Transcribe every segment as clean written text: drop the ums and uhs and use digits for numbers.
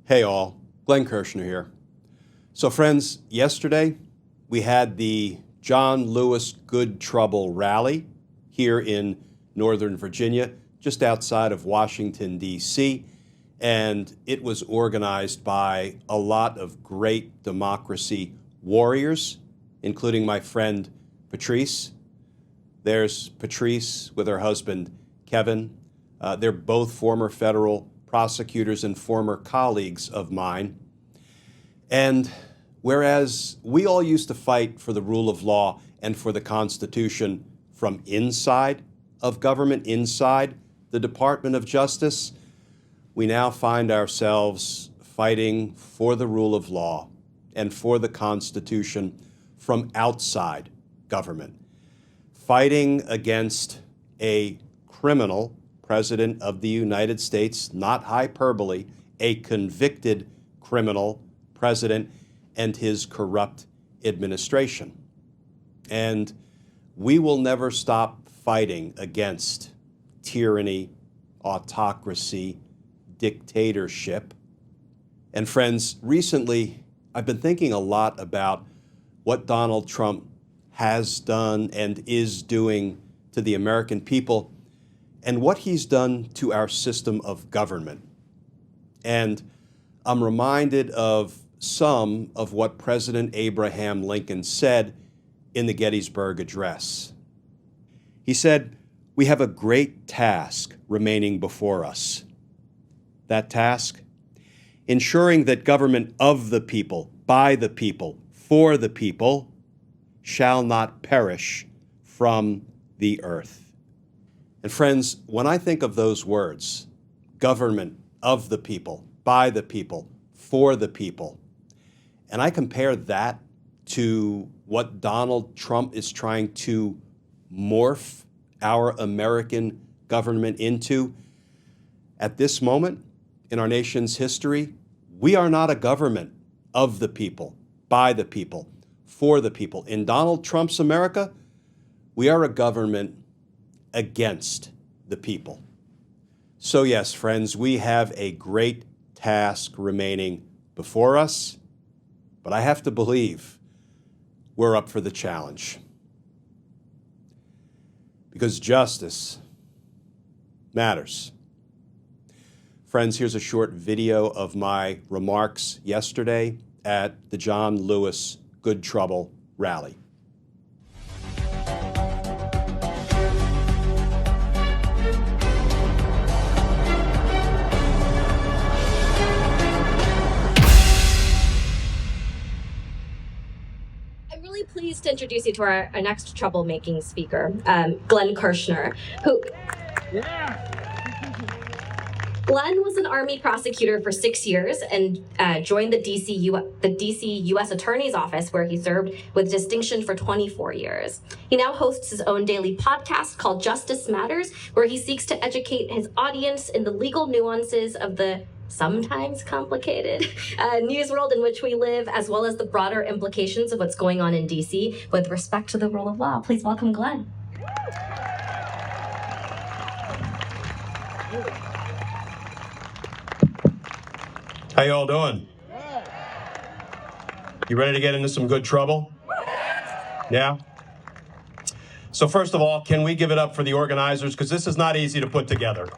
Hey all, Glenn Kirshner here. So friends, yesterday we had the John Lewis Good Trouble rally here in Northern Virginia, just outside of Washington, D.C., and it was organized by a lot of great democracy warriors, including my friend Patrice. There's Patrice with her husband, Kevin. They're both former federal prosecutors and former colleagues of mine. And whereas we all used to fight for the rule of law and for the Constitution from inside of government, inside the Department of Justice, we now find ourselves fighting for the rule of law and for the Constitution from outside government, fighting against a criminal President of the United States, not hyperbole, a convicted criminal president and his corrupt administration. And we will never stop fighting against tyranny, autocracy, dictatorship. And friends, recently I've been thinking a lot about what Donald Trump has done and is doing to the American people and what he's done to our system of government. And I'm reminded of some of what President Abraham Lincoln said in the Gettysburg Address. He said, "We have a great task remaining before us." That task, ensuring that government of the people, by the people, for the people, shall not perish from the earth. And friends, when I think of those words, government of the people, by the people, for the people, and I compare that to what Donald Trump is trying to morph our American government into, at this moment in our nation's history, we are not a government of the people, by the people, for the people. In Donald Trump's America, we are a government against the people. So yes, friends, we have a great task remaining before us, but I have to believe we're up for the challenge. Because justice matters. Friends, here's a short video of my remarks yesterday at the John Lewis Good Trouble rally. Pleased to introduce you to our next troublemaking speaker, Glenn Kirshner, who... Glenn was an Army prosecutor for 6 years and joined the DC U.S. Attorney's Office, where he served with distinction for 24 years. He now hosts his own daily podcast called Justice Matters, where he seeks to educate his audience in the legal nuances of the sometimes complicated news world in which we live, as well as the broader implications of what's going on in D.C. with respect to the rule of law. Please welcome Glenn. How y'all doing? You ready to get into some good trouble? Yeah? So first of all, can we give it up for the organizers? Because this is not easy to put together.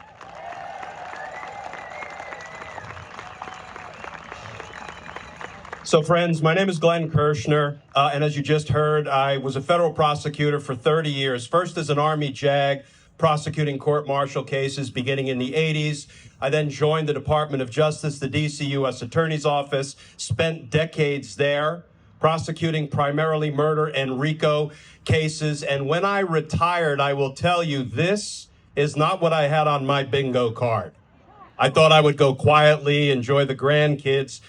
So friends, my name is Glenn Kirshner, and as you just heard, I was a federal prosecutor for 30 years, first as an Army JAG, prosecuting court-martial cases beginning in the 80s. I then joined the Department of Justice, the DC U.S. Attorney's Office, spent decades there, prosecuting primarily murder and RICO cases. And when I retired, I will tell you, this is not what I had on my bingo card. I thought I would go quietly, enjoy the grandkids.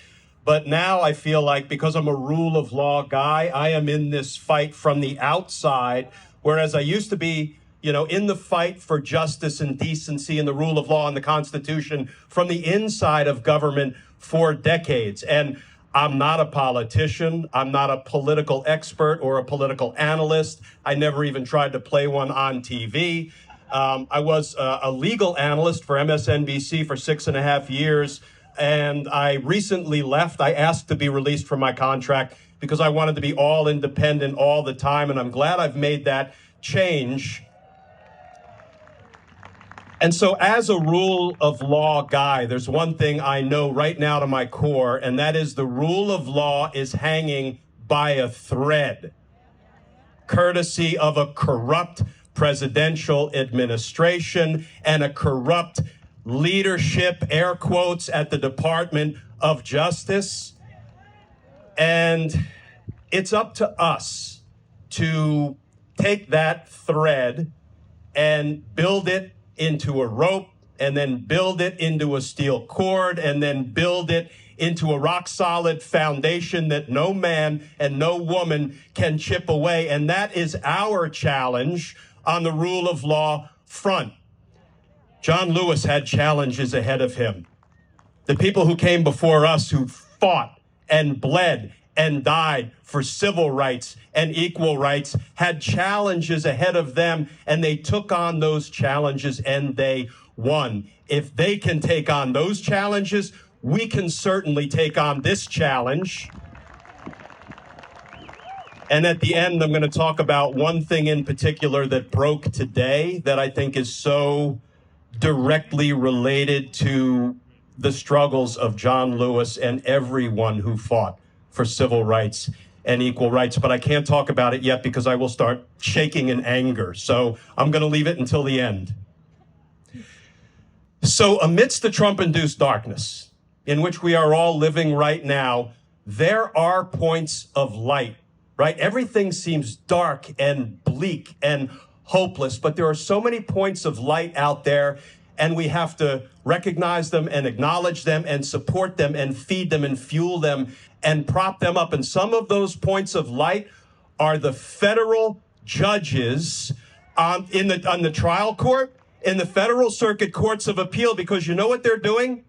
But now I feel like, because I'm a rule of law guy, I am in this fight from the outside, whereas I used to be, in the fight for justice and decency and the rule of law and the Constitution from the inside of government for decades. And I'm not a politician. I'm not a political expert or a political analyst. I never even tried to play one on TV. I was a legal analyst for MSNBC for 6.5 years. and I recently left. I asked to be released from my contract because I wanted to be all independent all the time, and I'm glad I've made that change. And so as a rule of law guy, there's one thing I know right now to my core, and that is the rule of law is hanging by a thread, courtesy of a corrupt presidential administration and a corrupt leadership, air quotes, at the Department of Justice. And it's up to us to take that thread and build it into a rope, and then build it into a steel cord, and then build it into a rock-solid foundation that no man and no woman can chip away. And that is our challenge on the rule of law front. John Lewis had challenges ahead of him. The people who came before us, who fought and bled and died for civil rights and equal rights, had challenges ahead of them, and they took on those challenges and they won. If they can take on those challenges, we can certainly take on this challenge. And at the end, I'm going to talk about one thing in particular that broke today that I think is so directly related to the struggles of John Lewis and everyone who fought for civil rights and equal rights. But I can't talk about it yet because I will start shaking in anger. So I'm going to leave it until the end. So amidst the Trump-induced darkness in which we are all living right now, there are points of light, right? Everything seems dark and bleak and hopeless, but there are so many points of light out there, and we have to recognize them and acknowledge them and support them and feed them and fuel them and prop them up. And some of those points of light are the federal judges on the trial court, in the federal circuit courts of appeal, because you know what they're doing?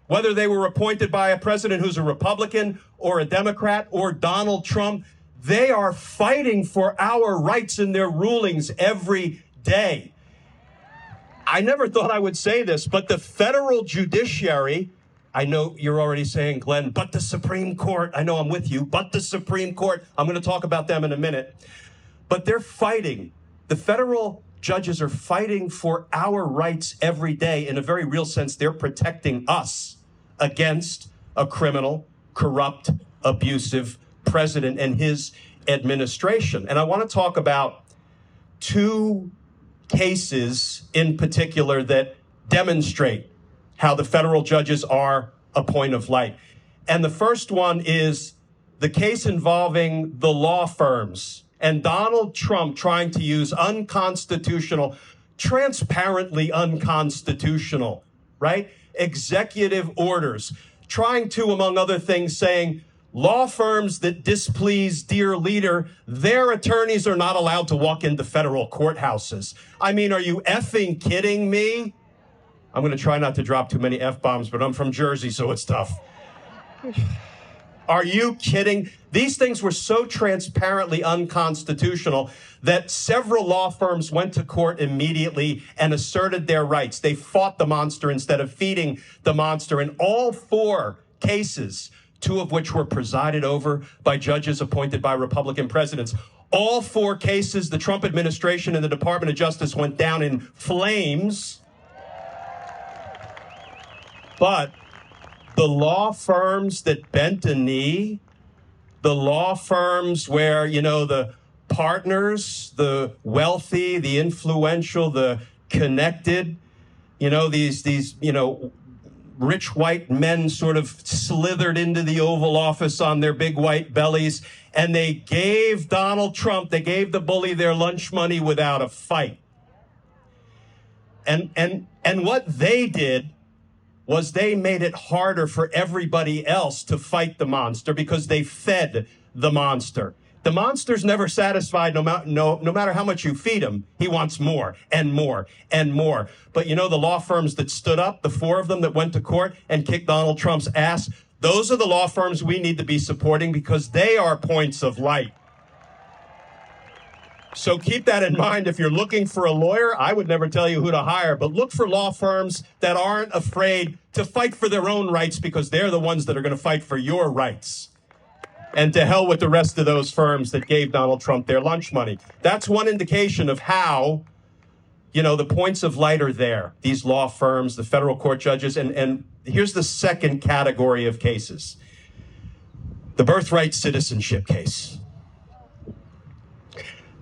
Whether they were appointed by a president who's a Republican or a Democrat or Donald Trump, they are fighting for our rights in their rulings every day. I never thought I would say this, but the federal judiciary, I know you're already saying, Glenn, but the Supreme Court, I know I'm with you, but the Supreme Court, I'm going to talk about them in a minute, but they're fighting. The federal judges are fighting for our rights every day. In a very real sense, they're protecting us against a criminal, corrupt, abusive president and his administration. And I want to talk about two cases in particular that demonstrate how the federal judges are a point of light. And the first one is the case involving the law firms and Donald Trump trying to use unconstitutional, transparently unconstitutional, right, executive orders, trying to, among other things, saying law firms that displease dear leader, their attorneys are not allowed to walk into federal courthouses. I mean, are you effing kidding me? I'm going to try not to drop too many F-bombs, but I'm from Jersey, so it's tough. Are you kidding? These things were so transparently unconstitutional that several law firms went to court immediately and asserted their rights. They fought the monster instead of feeding the monster. In all four cases, two of which were presided over by judges appointed by Republican presidents, all four cases, the Trump administration and the Department of Justice went down in flames. But the law firms that bent a knee, the law firms where, you know, the partners, the wealthy, the influential, the connected, you know, these rich white men sort of slithered into the Oval Office on their big white bellies, and they gave Donald Trump, they gave the bully their lunch money without a fight. And what they did was they made it harder for everybody else to fight the monster because they fed the monster. The monster's never satisfied no matter how much you feed him. He wants more and more and more. But you know, the law firms that stood up, the four of them that went to court and kicked Donald Trump's ass, those are the law firms we need to be supporting because they are points of light. So keep that in mind. If you're looking for a lawyer, I would never tell you who to hire, but look for law firms that aren't afraid to fight for their own rights, because they're the ones that are going to fight for your rights. And to hell with the rest of those firms that gave Donald Trump their lunch money. That's one indication of how, the points of light are there. These law firms, the federal court judges, and here's the second category of cases. The birthright citizenship case.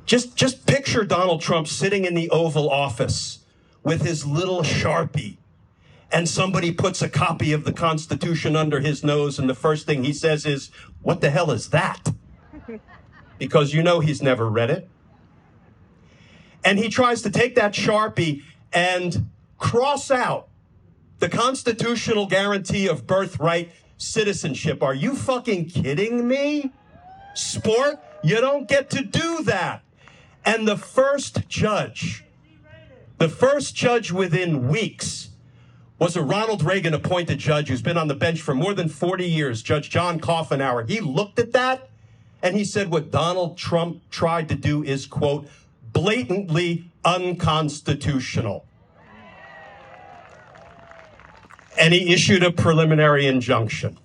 Just picture Donald Trump sitting in the Oval Office with his little Sharpie, and somebody puts a copy of the Constitution under his nose, and the first thing he says is, "What the hell is that?" Because he's never read it. And he tries to take that Sharpie and cross out the constitutional guarantee of birthright citizenship. Are you fucking kidding me? Sport, you don't get to do that. And the first judge within weeks was a Ronald Reagan appointed judge who's been on the bench for more than 40 years, Judge John Coffenauer. He looked at that and he said what Donald Trump tried to do is, quote, blatantly unconstitutional. And he issued a preliminary injunction.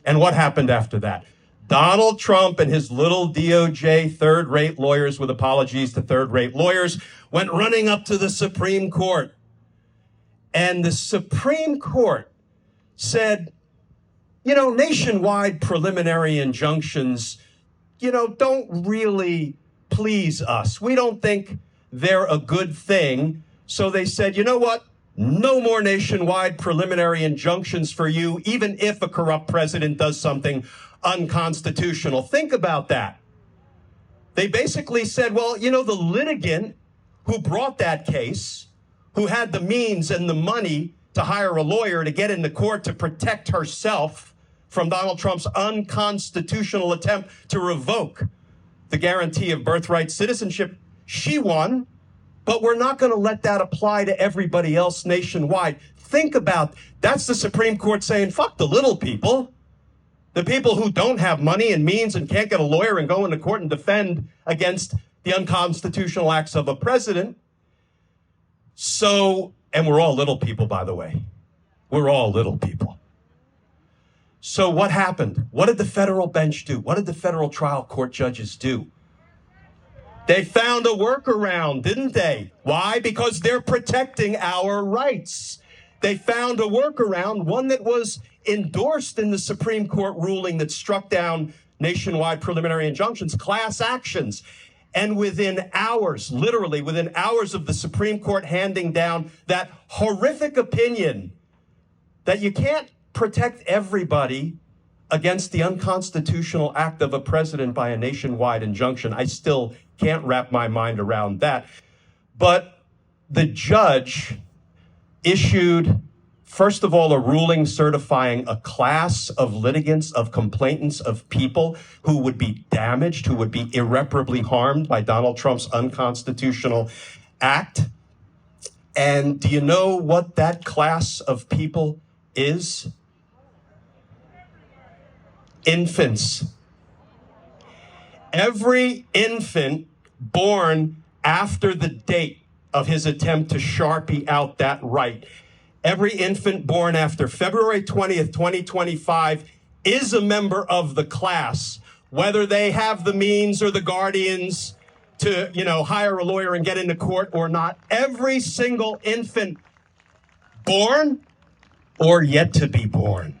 And what happened after that? Donald Trump and his little DOJ third-rate lawyers, with apologies to third-rate lawyers, went running up to the Supreme Court. And the Supreme Court said, nationwide preliminary injunctions, don't really please us. We don't think they're a good thing. So they said, you know what? No more nationwide preliminary injunctions for you, even if a corrupt president does something unconstitutional. Think about that. They basically said, well, the litigant who brought that case, who had the means and the money to hire a lawyer to get into court to protect herself from Donald Trump's unconstitutional attempt to revoke the guarantee of birthright citizenship, she won, but we're not going to let that apply to everybody else nationwide. Think about, that's the Supreme Court saying, fuck the little people. The people who don't have money and means and can't get a lawyer and go into court and defend against the unconstitutional acts of a president. So, and we're all little people, by the way. We're all little people. So what happened? What did the federal bench do? What did the federal trial court judges do? They found a workaround, didn't they? Why? Because they're protecting our rights. They found a workaround, one that was endorsed in the Supreme Court ruling that struck down nationwide preliminary injunctions, class actions. And within hours, literally within hours of the Supreme Court handing down that horrific opinion that you can't protect everybody against the unconstitutional act of a president by a nationwide injunction. I still can't wrap my mind around that. But the judge issued, first of all, a ruling certifying a class of litigants, of complainants, of people who would be damaged, who would be irreparably harmed by Donald Trump's unconstitutional act. And do you know what that class of people is? Infants. Every infant born after the date of his attempt to Sharpie out that right, every infant born after February 20th, 2025 is a member of the class, whether they have the means or the guardians to, hire a lawyer and get into court or not. Every single infant born or yet to be born.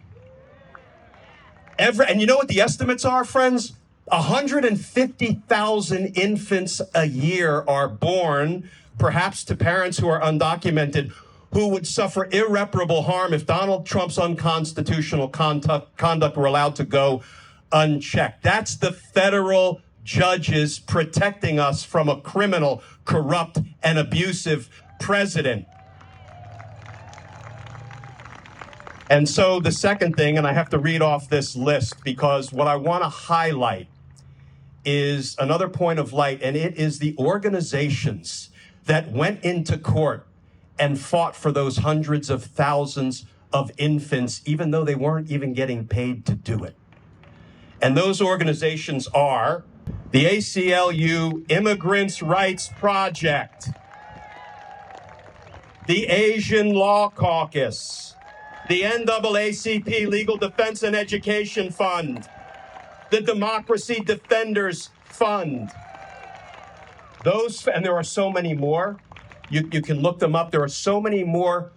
And you know what the estimates are, friends? 150,000 infants a year are born, perhaps to parents who are undocumented, who would suffer irreparable harm if Donald Trump's unconstitutional conduct were allowed to go unchecked. That's the federal judges protecting us from a criminal, corrupt, and abusive president. And so the second thing, and I have to read off this list because what I want to highlight is another point of light, and it is the organizations that went into court and fought for those hundreds of thousands of infants, even though they weren't even getting paid to do it. And those organizations are the ACLU Immigrants' Rights Project, the Asian Law Caucus, the NAACP Legal Defense and Education Fund, the Democracy Defenders Fund. Those, and there are so many more. You can look them up. There are so many more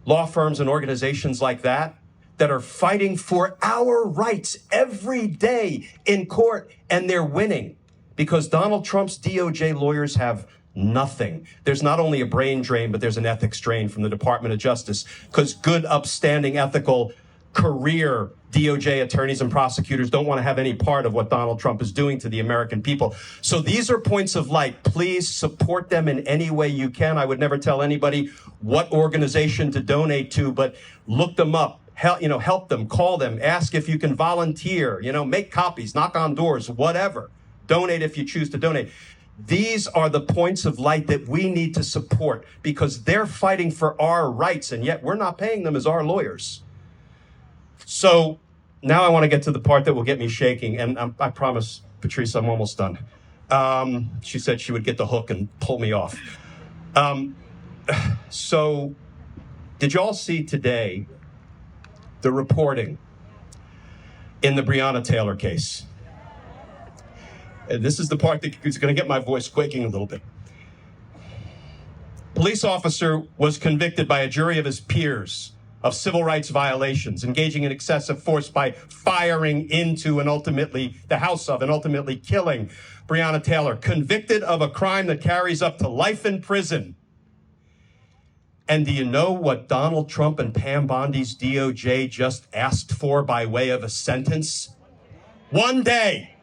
law firms and organizations like that that are fighting for our rights every day in court, and they're winning because Donald Trump's DOJ lawyers have nothing. There's not only a brain drain, but there's an ethics drain from the Department of Justice because good, upstanding, ethical, career DOJ attorneys and prosecutors don't want to have any part of what Donald Trump is doing to the American people. So these are points of light. Please support them in any way you can. I would never tell anybody what organization to donate to, but look them up. Help them, call them, ask if you can volunteer, make copies, knock on doors, whatever. Donate if you choose to donate. These are the points of light that we need to support because they're fighting for our rights, and yet we're not paying them as our lawyers. So now I want to get to the part that will get me shaking, and I promise, Patrice, I'm almost done. She said she would get the hook and pull me off. So did you all see today the reporting in the Breonna Taylor case? And this is the part that is going to get my voice quaking a little bit. Police officer was convicted by a jury of his peers of civil rights violations, engaging in excessive force by firing into and ultimately the house of and ultimately killing Breonna Taylor, convicted of a crime that carries up to life in prison. And do you know what Donald Trump and Pam Bondi's DOJ just asked for by way of a sentence? 1 day.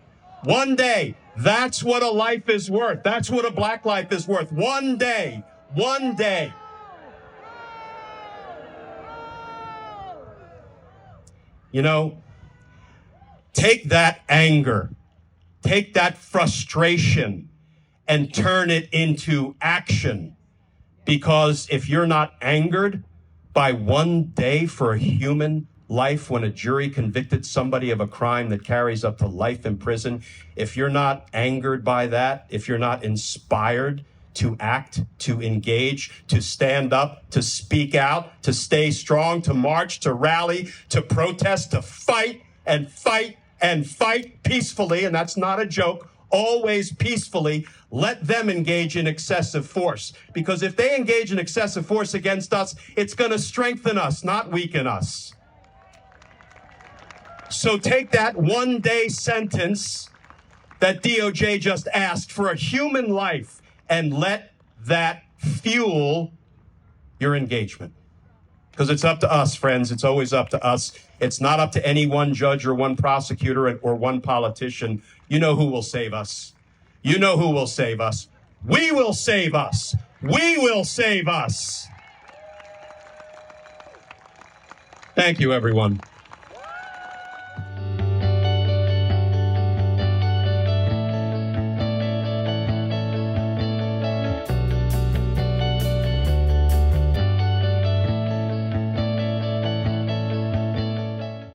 1 day. That's what a life is worth. That's what a black life is worth. 1 day. 1 day. Take that anger, take that frustration, and turn it into action. Because if you're not angered by 1 day for a human life when a jury convicted somebody of a crime that carries up to life in prison, if you're not angered by that, if you're not inspired to act, to engage, to stand up, to speak out, to stay strong, to march, to rally, to protest, to fight and fight and fight peacefully, and that's not a joke, always peacefully, let them engage in excessive force. Because if they engage in excessive force against us, it's going to strengthen us, not weaken us. So take that 1 day sentence that DOJ just asked for a human life and let that fuel your engagement. Because it's up to us, friends. It's always up to us. It's not up to any one judge or one prosecutor or one politician. You know who will save us. You know who will save us. We will save us. We will save us. Thank you, everyone.